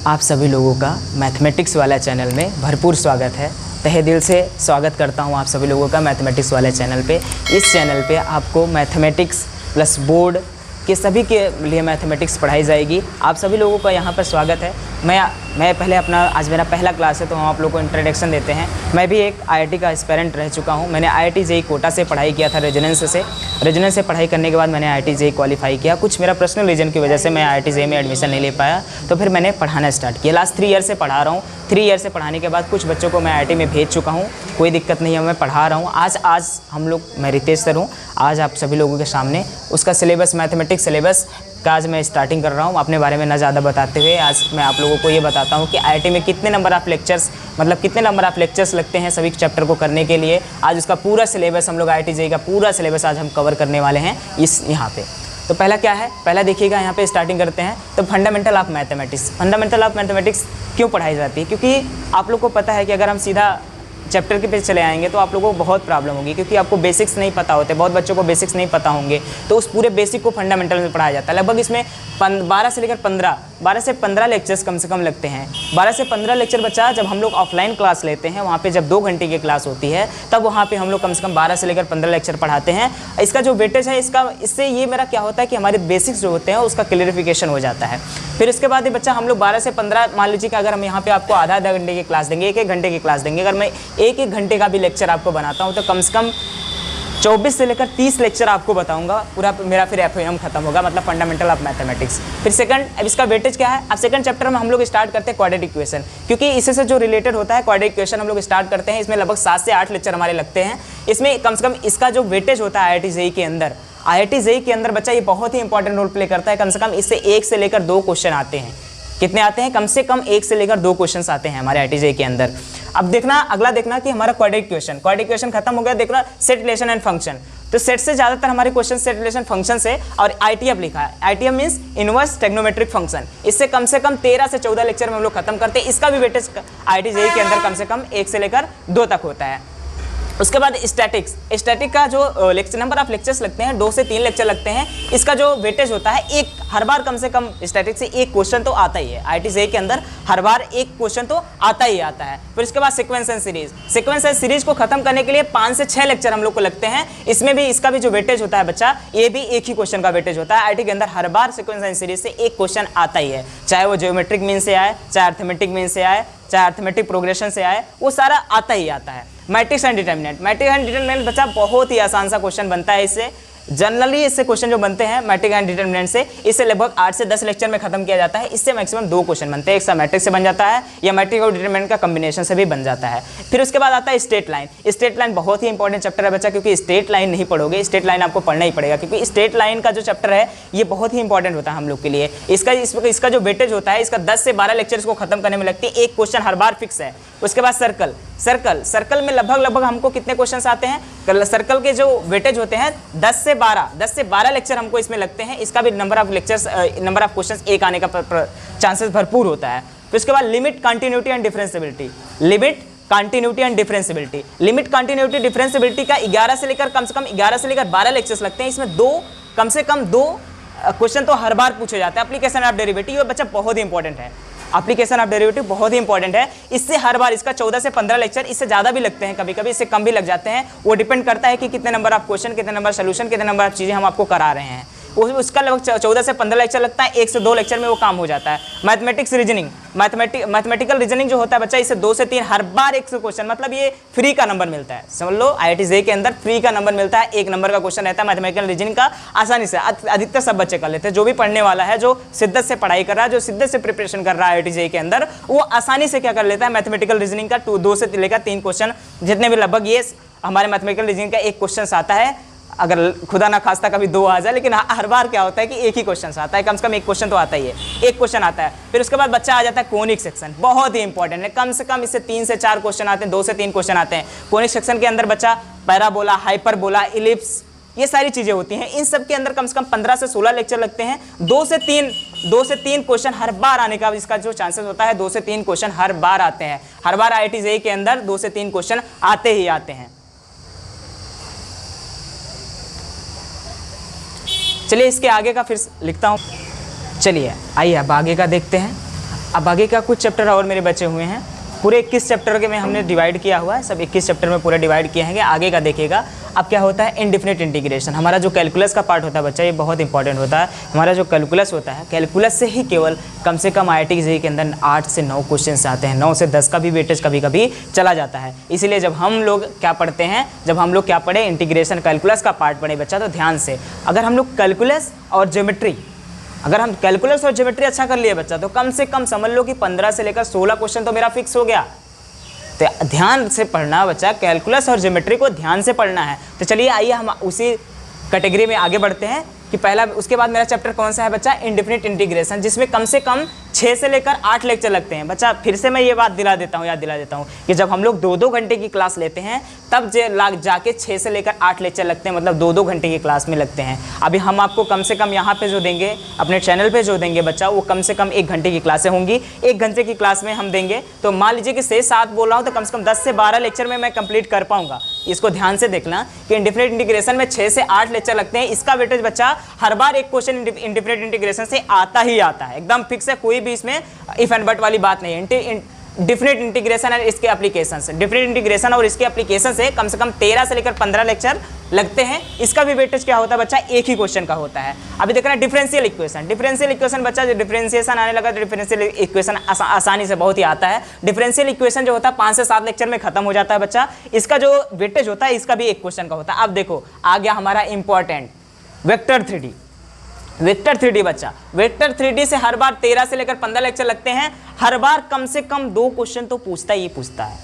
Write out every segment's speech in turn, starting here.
आप सभी लोगों का मैथमेटिक्स वाला चैनल में भरपूर स्वागत है। तहे दिल से स्वागत करता हूं आप सभी लोगों का मैथमेटिक्स वाले चैनल पे। इस चैनल पे आपको मैथमेटिक्स प्लस बोर्ड के सभी के लिए मैथमेटिक्स पढ़ाई जाएगी। आप सभी लोगों का यहां पर स्वागत है। मैं पहले आज मेरा पहला क्लास है तो हम आप लोगों को इंट्रोडक्शन देते हैं। मैं भी एक आईआईटी का एस्पिरेंट रह चुका हूं। मैंने आईआईटी जेईई कोटा से पढ़ाई किया था, रेजोनेंस से पढ़ाई करने के बाद मैंने आईआईटी जेईई क्वालिफाई किया। कुछ मेरा पर्सनल रीजन की वजह से मैं आईआईटी जेईई में एडमिशन नहीं ले पाया, तो फिर मैंने पढ़ाना स्टार्ट किया। लास्ट 3 ईयर से पढ़ा रहा हूँ। 3 ईयर से पढ़ाने के बाद कुछ बच्चों को मैं आईआईटी में भेज चुका हूँ। कोई दिक्कत नहीं है, मैं पढ़ा रहा हूँ। आज हम लोग, मैं रितेश सर हूँ, आज आप सभी लोगों के सामने उसका सिलेबस, मैथमेटिक्स सिलेबस का आज मैं स्टार्टिंग कर रहा हूँ। अपने बारे में ना ज़्यादा बताते हुए आज मैं आप लोगों को ये बताता हूँ कि आईआईटी में कितने नंबर ऑफ लेक्चर्स लगते हैं सभी चैप्टर को करने के लिए। आज उसका पूरा सिलेबस हम लोग आईआईटी जेईई का पूरा सिलेबस आज हम कवर करने वाले हैं यहाँ पे। तो पहला क्या है, पहला देखिएगा, यहाँ पे स्टार्टिंग करते हैं। तो फंडामेंटल ऑफ मैथमेटिक्स क्यों पढ़ाई जाती है? क्योंकि आप लोग को पता है कि अगर हम सीधा चैप्टर के पे चले आएंगे तो आप लोगों को बहुत प्रॉब्लम होगी, क्योंकि आपको बेसिक्स नहीं पता होते, बहुत बच्चों को बेसिक्स नहीं पता होंगे। तो उस पूरे बेसिक को फंडामेंटल में पढ़ाया जाता है। लगभग इसमें 12 से 15 लेक्चर्स कम से कम लगते हैं। 12 से 15 लेक्चर बच्चा जब हम लोग ऑफलाइन क्लास लेते हैं, वहाँ पे जब 2 घंटे की क्लास होती है, तब वहाँ पे हम लोग कम से कम 12 से लेकर 15 लेक्चर पढ़ाते हैं। इसका जो वेटेज है, इससे ये मेरा क्या होता है कि हमारे बेसिक्स जो होते हैं उसका क्लियरिफिकेशन हो जाता है। फिर उसके बाद ये बच्चा हम लोग 12 से 15, मान लीजिए कि अगर हम यहाँ पे आपको आधा घंटे की क्लास देंगे, 1 घंटे की क्लास देंगे, अगर मैं 1 घंटे का भी लेक्चर आपको बनाता हूँ तो कम से कम 24 से लेकर 30 लेक्चर आपको बताऊंगा। पूरा मेरा फिर एफएम खत्म होगा, मतलब फंडामेंटल ऑफ मैथमेटिक्स। फिर सेकंड, अब इसका वेटेज क्या है? अब सेकंड चैप्टर में हम लोग स्टार्ट करते हैं क्वाड्रेटिक इक्वेशन, क्योंकि इससे से जो रिलेटेड होता है क्वाड्रेटिक इक्वेशन हम लोग स्टार्ट करते हैं। इसमें लगभग 7 से 8 लेक्चर हमारे लगते हैं। इसमें कम से कम इसका जो वेटेज होता है आईआईटी जेईई के अंदर बच्चा ये बहुत ही इंपॉर्टेंट रोल प्ले करता है। कम से कम इससे 1 से लेकर 2 क्वेश्चन आते हैं। कितने आते हैं? कम से कम 1 से लेकर 2 क्वेश्चंस आते हैं हमारे आईआईटी जेईई के अंदर। अब देखना, अगला देखना कि हमारा क्वाड्रेटिक इक्वेशन खत्म हो गया। देखना सेट, रिलेशन एंड फंक्शन। तो सेट से ज्यादातर हमारे क्वेश्चन सेट, रिलेशन, फंक्शन से, और आईटीएफ लिखा है। ITF means inverse trigonometric function. इससे कम से कम 13 से 14 लेक्चर में हम लोग खत्म करते हैं। इसका भी वेटेज आईआईटी जेईई के अंदर कम से कम 1 से लेकर 2 तक होता है। उसके बाद स्टैटिक का जो नंबर ऑफ लेक्चर्स लगते हैं, 2 से 3 लेक्चर लगते हैं। इसका जो वेटेज होता है, हर बार कम से कम स्टैटिक से 1 क्वेश्चन तो आता ही है। आईआईटी जेईई के अंदर हर बार 1 क्वेश्चन तो आता ही आता है। फिर उसके बाद सीक्वेंस एंड सीरीज को खत्म करने के लिए 5 से 6 लेक्चर हम लोग को लगते हैं। इसमें भी इसका भी जो वेटेज होता है बच्चा, ये भी 1 ही क्वेश्चन का वेटेज होता है। आईआईटी के अंदर हर बार सीक्वेंस एंड सीरीज से 1 क्वेश्चन आता ही है, चाहे वो ज्योमेट्रिक मीन से आए, चाहे अर्थमेटिक मीन से आए, चाहे अर्थमेटिक प्रोग्रेशन से आए, वो सारा आता ही आता है। मैट्रिक्स एंड डिटरमिनेंट बच्चा बहुत ही आसान सा क्वेश्चन बनता है। इससे जनरली इससे क्वेश्चन जो बनते हैं मैट्रिक्स एंड डिटरमिनेंट से, इससे लगभग 8 से 10 लेक्चर में खत्म किया जाता है। इससे मैक्सिमम 2 क्वेश्चन बनते हैं। एक मैट्रिक्स से बन जाता है या मैट्रिक्स और डिटरमिनेंट का कॉम्बिनेशन से भी बन जाता है। फिर उसके बाद आता है स्ट्रेट लाइन बहुत ही इंपॉर्टेंट चैप्टर है बच्चा, क्योंकि स्ट्रेट लाइन नहीं पढ़ोगे, स्ट्रेट लाइन आपको पढ़ना ही पड़ेगा, क्योंकि स्ट्रेट लाइन का जो चैप्टर है ये बहुत ही इंपॉर्टेंट होता है हम लोग के लिए। इसका जो वेटेज होता है, इसका 10 से 12 लेक्चर को खत्म करने में लगती है। 1 क्वेश्चन हर बार फिक्स है। उसके बाद सर्कल में लगभग हमको कितने क्वेश्चंस आते हैं? सर्कल के जो वेटेज होते हैं 10 से 12 लेक्चर हमको इसमें लगते हैं। इसका भी नंबर ऑफ क्वेश्चंस 1 आने का चांसेस भरपूर होता है। फिर उसके बाद लिमिट, कंटिन्यूटी एंड डिफरेंशिएबिलिटी का 11 से लेकर कम से कम 11 से लेकर 12 लेक्चर्स लगते हैं। इसमें कम से कम 2 क्वेश्चन तो हर बार पूछे जाते हैं। एप्लीकेशन ऑफ डेरिवेटिव, ये बच्चा बहुत ही इंपॉर्टेंट है। एप्लीकेशन ऑफ डेरिवेटिव बहुत ही इंपॉर्टेंट है। इससे हर बार इसका 14 से 15 लेक्चर, इससे ज़्यादा भी लगते हैं, कभी कभी इससे कम भी लग जाते हैं। वो डिपेंड करता है कि कितने नंबर ऑफ क्वेश्चन, कितने नंबर सोल्यूशन, कितने नंबर ऑफ चीज़ें हम आपको करा रहे हैं। उसका लगभग 14 से 15 लेक्चर लगता है। 1 से 2 लेक्चर में वो काम हो जाता है। मैथमेटिकल रीजनिंग जो होता है बच्चा, इससे 2 से 3 हर बार 1 क्वेश्चन, मतलब ये फ्री का नंबर मिलता है। समझ लो, आईआईटी जेईई के अंदर फ्री का नंबर मिलता है। 1 नंबर का क्वेश्चन रहता है मैथमेटिकल रीजनिंग का। आसानी से अधिकतर सब बच्चे कर लेते हैं। जो भी पढ़ने वाला है, जो शिद्दत से पढ़ाई कर रहा है, जो शिद्दत से प्रिपरेशन कर रहा है आईआईटी जेईई के अंदर, वो आसानी से क्या कर लेता है, मैथमेटिकल रीजनिंग का 2 से लेकर 3 क्वेश्चन, जितने भी लगभग ये हमारे मैथमेटिकल रीजनिंग का 1 क्वेश्चन आता है। अगर खुदा ना खास्ता कभी 2 आ जाए, लेकिन हर बार क्या होता है कि 1 ही क्वेश्चन आता है। कम से कम 1 क्वेश्चन तो आता ही है, 1 क्वेश्चन आता है। फिर उसके बाद बच्चा आ जाता है कोनिक सेक्शन, बहुत ही इंपॉर्टेंट है। कम से कम इससे 3 से 4 क्वेश्चन आते हैं, 2 से 3 क्वेश्चन आते हैं। कोनिक सेक्शन के अंदर बच्चा पैराबोला, हाइपरबोला, इलिप्स, ये सारी चीजें होती हैं। इन सब के अंदर कम से कम 15 से 16 लेक्चर लगते हैं। 2 से 3 क्वेश्चन हर बार आने का इसका जो चांसेस होता है, 2 से 3 क्वेश्चन हर बार आते हैं। हर बार आईआईटी जेईई के अंदर 2 से 3 क्वेश्चन आते ही आते हैं। चलिए इसके आगे का फिर लिखता हूँ। चलिए आइए अब आगे का देखते हैं। अब आगे का कुछ चैप्टर और मेरे बचे हुए हैं, पूरे 21 चैप्टर के में हमने डिवाइड किया हुआ है, सब 21 चैप्टर में पूरा डिवाइड किए हैं। आगे का देखिएगा अब क्या होता है, इनडिफिनिट इंटीग्रेशन। हमारा जो कैलकुलस का पार्ट होता है बच्चा, ये बहुत इंपॉर्टेंट होता है। हमारा जो कैलकुलस होता है, कैलकुलस से ही केवल कम से कम IIT JEE के अंदर 8 से 9 क्वेश्चन आते हैं, 9 से 10 का भी वेटेज कभी कभी चला जाता है। इसीलिए जब हम लोग क्या पढ़ते हैं, जब हम लोग क्या पढ़े, इंटीग्रेशन कैलकुलस का पार्ट पढ़े बच्चा, तो ध्यान से अगर हम लोग कैलकुलस और ज्योमेट्री, अगर हम कैलकुलस और ज्योमेट्री अच्छा कर लिए बच्चा, तो कम से कम समझ लो कि 15 से लेकर 16 क्वेश्चन तो मेरा फिक्स हो गया। तो ध्यान से पढ़ना बच्चा, कैलकुलस और ज्योमेट्री को ध्यान से पढ़ना है। तो चलिए आइए हम उसी कैटेगरी में आगे बढ़ते हैं कि पहला, उसके बाद मेरा चैप्टर कौन सा है बच्चा, इनडिफिनिट इंटीग्रेशन, जिसमें कम से कम 6 से लेकर 8 लेक्चर लगते हैं बच्चा। फिर से मैं ये बात याद दिला देता हूँ कि जब हम लोग 2-2 घंटे की क्लास लेते हैं तब जाके 6 से लेकर 8 लेक्चर लगते हैं, मतलब 2-2 घंटे की क्लास में लगते हैं। अभी हम आपको कम से कम यहाँ पे जो देंगे, अपने चैनल पे जो देंगे बच्चा, वो कम से कम 1 घंटे की क्लासें होंगी। 1 घंटे की क्लास में हम देंगे, तो मान लीजिए कि 6-7 बोल रहा हूँ, तो कम से कम 10 से 12 लेक्चर में मैं कंप्लीट कर पाऊँगा। इसको ध्यान से देखना कि इनडिफिनिट इंटीग्रेशन में 6 से 8 लेक्चर लगते हैं। इसका वेटेज बच्चा हर बार एक क्वेश्चन इनडिफिनिट इंटीग्रेशन से आता ही आता है, एकदम फिक्स है, कोई भी इसमें इफ एंड बट वाली बात नहीं है। डिफिनिट इंटीग्रेशन और इसके एप्लीकेशन से, डिफिनिट इंटीग्रेशन और इसके एप्लीकेशन से कम 13 से लेकर 15 लेक्चर लगते हैं। इसका भी वेटेज क्या होता है बच्चा, एक ही क्वेश्चन का होता है। अभी देखना डिफरेंशियल इक्वेशन, डिफरेंशियल इक्वेशन बच्चा, जो डिफरेंशिएशन आने लगा तो डिफरेंशियल इक्वेशन आसानी से बहुत ही आता है। डिफरेंशियल इक्वेशन जो होता है 5 से 7 लेक्चर में खत्म हो जाता है बच्चा। इसका जो वेटेज होता है, इसका भी एक क्वेश्चन का होता है। अब देखो आ गया हमारा important vector 3D। Vector 3D बच्चा, वेक्टर 3D से हर बार 13 से लेकर 15 लेक्चर लगते हैं। हर बार कम से कम 2 क्वेश्चन तो पूछता ही पूछता है,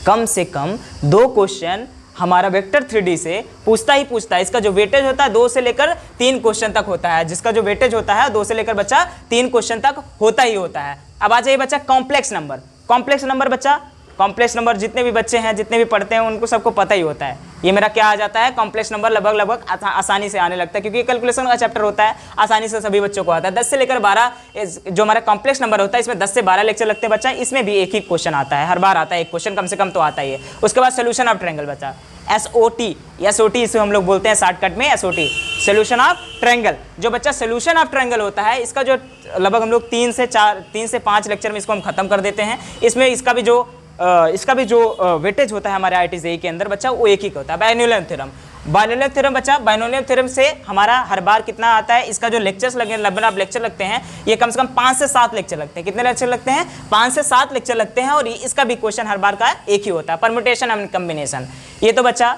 कम से कम 2 क्वेश्चन हमारा वेक्टर 3D से पूछता ही पूछता है। इसका जो वेटेज होता है 2 से लेकर 3 क्वेश्चन तक होता है, जिसका जो वेटेज होता है 2 से लेकर बच्चा 3 क्वेश्चन तक होता ही होता है। अब आ जाइए बच्चा कॉम्प्लेक्स नंबर। कॉम्प्लेक्स नंबर बच्चा, कॉम्प्लेक्स नंबर जितने भी बच्चे हैं, जितने भी पढ़ते हैं, उनको सबको पता ही होता है। ये मेरा क्या आ जाता है, कॉम्प्लेक्स नंबर लगभग आसानी से आने लगता है, क्योंकि कैलकुलेशन का चैप्टर होता है, आसानी से सभी बच्चों को आता है। 10 से लेकर 12 जो हमारा कॉम्प्लेक्स नंबर होता है, इसमें 10 से 12 लेक्चर लगते हैं बच्चा। इसमें भी एक ही क्वेश्चन आता है, हर बार आता है एक क्वेश्चन, कम से कम तो आता ही है। उसके बाद सोल्यूशन ऑफ ट्रायंगल बच्चा, SOT इसे हम लोग बोलते हैं शॉर्टकट में, SOT, सोल्यूशन ऑफ ट्रायंगल। जो बच्चा सोल्यूशन ऑफ ट्रायंगल होता है, इसका जो लगभग हम लोग 3 से 5 लेक्चर में इसको हम खत्म कर देते हैं। इसमें इसका भी जो वेटेज होता है हमारे IIT JEE के अंदर बच्चा, वो एक ही का होता है। बाइनोमियल थ्योरम, बाइनोमियल थ्योरम बच्चा, बाइनोमियल थ्योरम से हमारा हर बार कितना आता है, इसका जो लेक्चर्स लेक्चर लगते हैं, ये कम से कम 5 से 7 लेक्चर लगते हैं। कितने लेक्चर लगते हैं, 5 से 7 लेक्चर लगते हैं। और इसका भी क्वेश्चन हर बार का एक ही होता है, परम्यूटेशन एंड कॉम्बिनेशन। ये तो बच्चा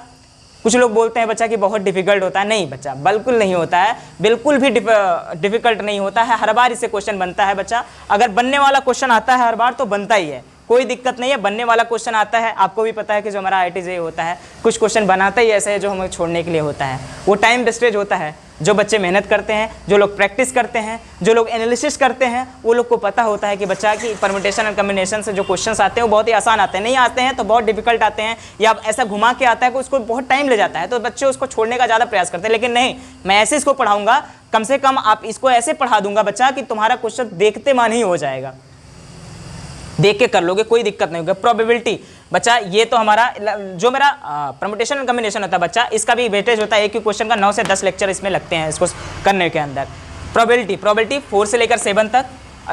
कुछ लोग बोलते हैं बच्चा कि बहुत डिफिकल्ट होता है, नहीं बच्चा, बिल्कुल नहीं होता है, बिल्कुल भी डिफिकल्ट नहीं होता है। हर बार इससे क्वेश्चन बनता है बच्चा। अगर बनने वाला क्वेश्चन आता है हर बार, तो बनता ही है, कोई दिक्कत नहीं है, बनने वाला क्वेश्चन आता है। आपको भी पता है कि जो हमारा IIT JEE होता है, कुछ क्वेश्चन बनाता ही ऐसा है जो हमें छोड़ने के लिए होता है। वो टाइम वेस्टेज होता है। जो बच्चे मेहनत करते हैं, जो लोग प्रैक्टिस करते हैं, जो लोग एनालिसिस करते हैं, वो लोग को पता होता है कि बच्चा की परम्यूटेशन और कॉम्बिनेशन से जो क्वेश्चंस आते हैं वो बहुत ही आसान आते हैं। नहीं आते हैं तो बहुत डिफिकल्ट आते हैं, या ऐसा घुमा के आता है कि उसको बहुत टाइम ले जाता है, तो बच्चे उसको छोड़ने का ज़्यादा प्रयास करते हैं। लेकिन नहीं, मैं ऐसे इसको पढ़ाऊँगा, कम से कम आप इसको ऐसे पढ़ा दूंगा बच्चा कि तुम्हारा क्वेश्चन देखते मान ही हो जाएगा, देख के कर लोगे, कोई दिक्कत नहीं होगी। प्रोबेबिलिटी बच्चा, ये तो हमारा जो मेरा परम्यूटेशन एंड कॉम्बिनेशन होता है बच्चा, इसका भी वेटेज होता है एक ही क्वेश्चन का, 9 से 10 लेक्चर इसमें लगते हैं इसको करने के अंदर। प्रोबेबिलिटी 4 से लेकर 7 तक,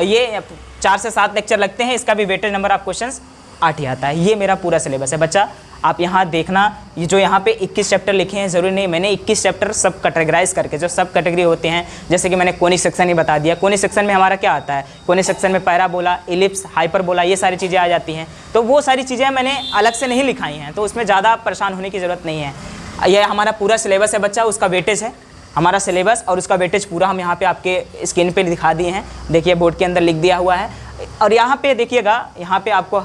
ये 4 से 7 लेक्चर लगते हैं। इसका भी वेटेज नंबर ऑफ क्वेश्चंस 8 ही आता है। ये मेरा पूरा सिलेबस है बच्चा। आप यहाँ देखना, ये जो यहाँ पे 21 चैप्टर लिखे हैं, ज़रूरी नहीं मैंने 21 चैप्टर सब कैटेगराइज करके, जो सब कैटेगरी होते हैं, जैसे कि मैंने कोनिक सेक्शन ही बता दिया। कोनिक सेक्शन में हमारा क्या आता है, कोनिक सेक्शन में पैराबोला, इलिप्स, हाइपरबोला, ये सारी चीज़ें आ जाती हैं। तो वो सारी चीज़ें मैंने अलग से नहीं लिखाई हैं, तो उसमें ज़्यादा परेशान होने की ज़रूरत नहीं है। यह हमारा पूरा सिलेबस है बच्चा, उसका वेटेज है हमारा सिलेबस, और उसका वेटेज पूरा हम यहाँ पे आपके स्क्रीन पे दिखा दिए हैं। देखिए बोर्ड के अंदर लिख दिया हुआ है। और यहाँ पे देखिएगा, यहाँ पे आपको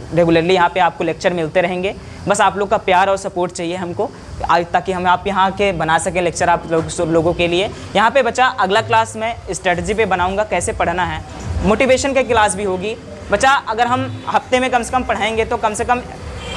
रेगुलरली यहाँ पे आपको लेक्चर मिलते रहेंगे। बस आप लोग का प्यार और सपोर्ट चाहिए हमको, ताकि हम आप यहाँ के बना सकें लेक्चर आप लोगों के लिए। यहाँ पे बच्चा अगला क्लास में स्ट्रेटजी पे बनाऊँगा, कैसे पढ़ना है। मोटिवेशन की क्लास भी होगी बच्चा। अगर हम हफ्ते में कम से कम पढ़ाएंगे तो कम से कम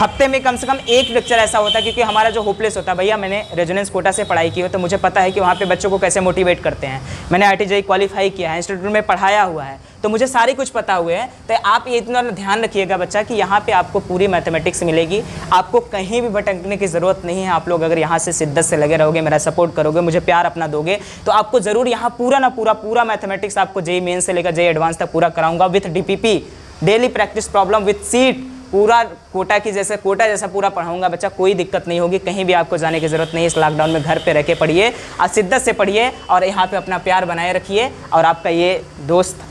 हफ्ते में कम से कम एक लेक्चर ऐसा होता है, क्योंकि हमारा जो होपलेस होता है, भैया मैंने रेजोनेंस कोटा से पढ़ाई की हो तो मुझे पता है कि वहाँ पे बच्चों को कैसे मोटिवेट करते हैं। मैंने IIT क्वालिफाई किया है, इंस्टीट्यूट में पढ़ाया हुआ है, तो मुझे सारी कुछ पता हुए है। तो आप ये इतना ध्यान रखिएगा बच्चा कि यहाँ पे आपको पूरी मैथमेटिक्स मिलेगी, आपको कहीं भी भटकने की ज़रूरत नहीं है। आप लोग अगर यहाँ से शिद्दत से लगे रहोगे, मेरा सपोर्ट करोगे, मुझे प्यार अपना दोगे, तो आपको ज़रूर यहाँ पूरा मैथमेटिक्स आपको JEE मेन से लेकर JEE एडवांस तक पूरा कराऊंगा with DPP, daily practice problem with seat, पूरा कोटा जैसा पूरा पढ़ाऊंगा बच्चा। कोई दिक्कत नहीं होगी, कहीं भी आपको जाने की ज़रूरत नहीं। इस लॉकडाउन में घर पे रह के पढ़िए और शिद्दत से पढ़िए और यहाँ पे अपना प्यार बनाए रखिए। और आपका ये दोस्त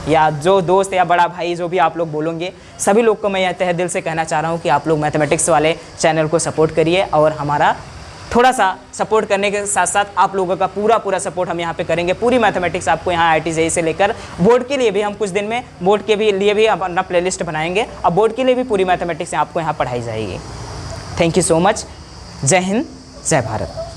या जो दोस्त या बड़ा भाई जो भी आप लोग बोलोगे, सभी लोग को मैं यह तहे दिल से कहना चाह रहा हूँ कि आप लोग मैथमेटिक्स वाले चैनल को सपोर्ट करिए। और हमारा थोड़ा सा सपोर्ट करने के साथ साथ आप लोगों का पूरा सपोर्ट हम यहाँ पे करेंगे। पूरी मैथमेटिक्स आपको यहाँ IIT JEE से लेकर बोर्ड के लिए भी हम कुछ दिन में बोर्ड के लिए भी अपना प्लेलिस्ट बनाएंगे और बोर्ड के लिए भी पूरी मैथमेटिक्स आपको यहाँ पढ़ाई जाएगी। Thank you so much. जय हिंद, जय भारत।